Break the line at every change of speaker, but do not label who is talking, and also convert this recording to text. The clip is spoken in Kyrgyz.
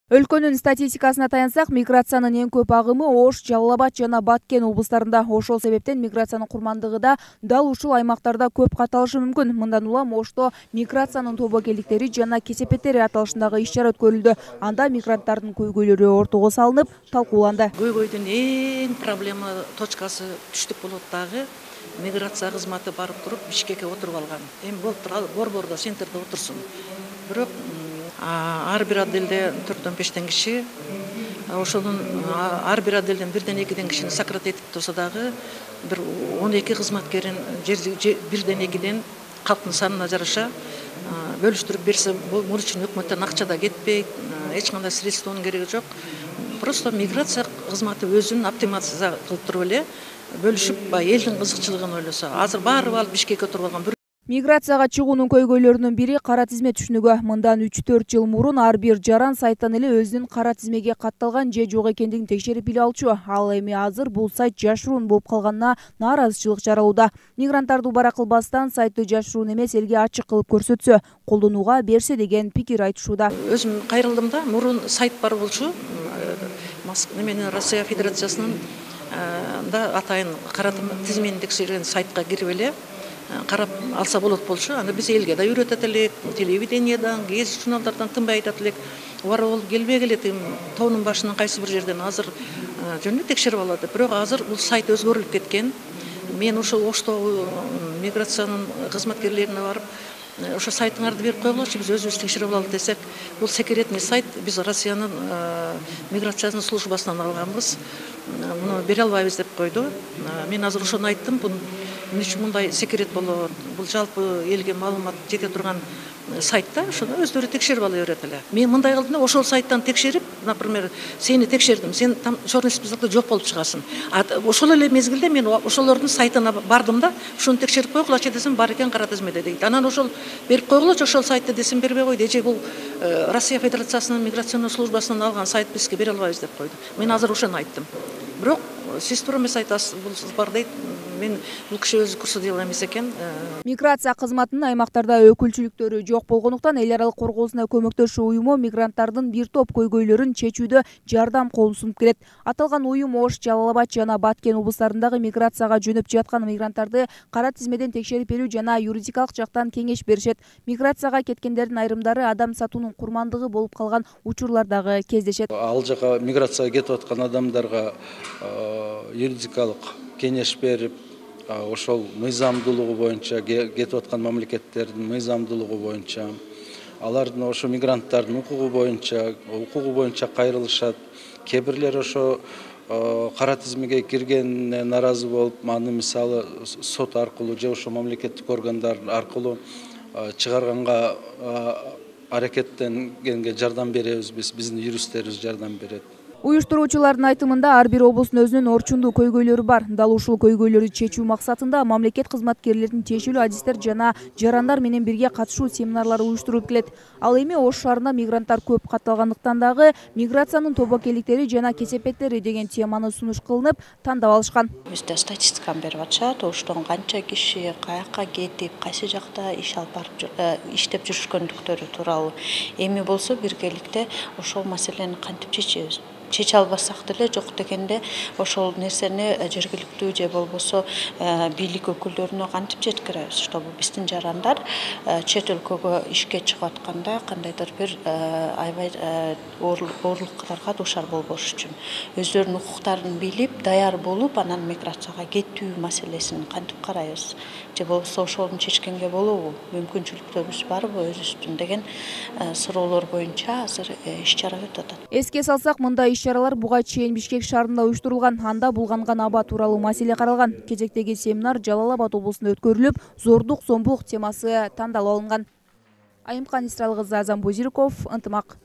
Өлкөнүн статистикасына таянсак, миграциянын эң көп агымы Ош, Жалал Абад жана Баткен облустарында. Ошол себептен миграциянын курмандыгы да дал ушул аймактарда көп каталышы мүмкүн. Мындан улам Ошто миграциянын тобокелдиктери жана кесепеттери аталышындагы иш-чара өткөрүлдү. Анда мигранттардын көйгөйлөрү ортого салынып, талкууланды.
Көйгөйдүн эң проблема точкасы түштүк болот дагы миграция кызматы барып туруп Бишкекке отуруп алган. Эми болуп турган борбордо, центрде отурсун. Бирок ар бир отделде 4-5 киши, ошонун ар бир отделден 1-2 кишини сократить этип турса дагы бир 12 кызматкерин 1-2 калктын санына жараша бөлүштүрүп берсе, бул үчүн өкмөттөн акча да кетпейт, эч кандай средствонун кереги жок. Просто миграция кызматы өзүн оптимизация кылып туруп эле бөлүшүп, элдин кызыкчылыгын ойлосо. Азыр баары алып Бишкекке отуруп алган.
Миграцияга чыгуунун көйгөйлөрүнүн бири кара тизме түшүнүгү. Мындан 3-4 жыл мурун ар бир жаран сайттан эле өзүнүн кара тизмеге катталган же жок экендигин текшерип биле алчу. Ал эми азыр бул сайт жашыруун болуп калганына нааразычылык жаралууда. Мигранттарды убара кылбастан сайтты жашыруун эмес, элге ачык кылып көрсөтсө, колдонууга берсе деген пикир айтышууда.
Өзүм кайрылдым да, мурун сайт бар болчу. Россия Федерациясынын да атайын кара тизмени текшерген сайтка кирип эле карап алса болот болчу. Анда биз элге да үйрөтөт элек, телевидениедан, гезит журналдардан тынбай айтат элек. Убара келбей келет, тоонун башынан кайсы бир жерден азыр жөн эле текшерип алат. Бирок азыр бул сайт өзгөрүлүп кеткен. Мен ошол Оштогу миграциянын кызматкерлерине барып, ошо сайтыңарды берип койгулачы, биз өзүбүз текшерип алалы десек, бул секретный сайт, биз Россиянын миграциянын службасынан алганбыз. Муну бере албайбыз деп койду. Мен азыр ошону айттым. Эмне үчүн мындай секрет болот? Бул жалпы элге маалымат жете турган сайтта, ошону өздөрү текшерип ала берет эле. Мен мындай кылдым да, ошол сайттан текшерип, например, сени текшердим, сен там черный списокто жок болуп чыгасың. Ошол эле мезгилде мен ошолордун сайтына бардым да, ушуну текшерип койгулачы десем, бар экен кара тизмеде дейт. Анан ошол берип койгулачы ошол сайтты десем, бербей койду. Эже бул Россия Федерациясынын миграционный службасынан алган сайт, бизге бере албайбыз деп койду. Мен азыр ошону айттым. Бирок сиз туура эмес айтасыз, бул бар дейт. Мен бул киши өзү курсы дел эмес экен.
Миграция кызматынын аймактарда өкүлчүлүктөрү жок болгондуктан эл аралык коргоосуна көмөктөшүү уюму мигранттардын бир топ көйгөйлөрүн чечүүдө жардам колун сунуп келет. Аталган уюм Ош, Жалал Абад жана Баткен облустарындагы миграцияга жөнөп жаткан мигранттарды кара тизмеден текшерип берүү жана юридикалык жактан кеңеш беришет. Миграцияга кеткендердин айрымдары адам сатуунун курмандыгы болуп калган учурлар дагы кездешет.
Ал жака миграцияга кетип аткан адамдарга юридикалык кеңеш берип, ошол мыйзамдуулугу боюнча, кетип аткан мамлекеттердин мыйзамдуулугу боюнча, алардын ошо мигранттардын укугу боюнча кайрылышат. Кээ бирлер ошо кара тизмеге киргенине нааразы болуп, аны мисалы сот аркылуу же ошо мамлекеттик органдар аркылуу чыгарганга аракеттенгенге жардам беребиз, биздин юристтерибиз жардам берет.
Уюштуруучулардын айтымында ар бир облустун өзүнүн орчундуу көйгөйлөрү бар. Дал ушул көйгөйлөрдү чечүү максатында мамлекет кызматкерлеринин тиешелүү адистер жана жарандар менен бирге катышуу семинарлары уюштурулуп келет. Ал эми Ош шаарында мигранттар көп катталгандыктан дагы миграциянын тобокелдиктери жана кесепеттери деген теманы сунуш кылынып, тандап алышкан.
Бизде статистиканы берип атышат, Оштон канча киши каяка кетип, кайсы жакта иш алып барып иштеп жүрүшкөндүктөрү тууралуу. Эми болсо биргеликте ошол маселени кантип чечебиз? Чече албасак деле жок дегенде ошол нерсени жергиликтүү же болбосо бийлик өкүлдөрүнө кантип жеткиребиз, чтобы биздин жарандар чет өлкөгө ишке чыгып атканда кандайдыр бир аябай оорлуктарга дуушар болбош үчүн өздөрүнүн укуктарын билип, даяр болуп, анан миграцияга кетүү маселесин кантип карайбыз? Же болбосо ошону чечкенге болобу? Мүмкүнчүлүктөрүбүз барбы өзүбүздүн деген суроолор боюнча азыр иш-чара өтүп атат.
Эске салсак, мындай иш-чаралар буга чейин Бишкек шаарында уюштурулган. Анда булганган аба тууралуу маселе каралган. Кезектеги семинар Жалал Абад облусунда өткөрүлүп, зордук, зомбулук темасы тандалып алынган. Айымкан Исралкызы, Азам Бузирков, Ынтымак.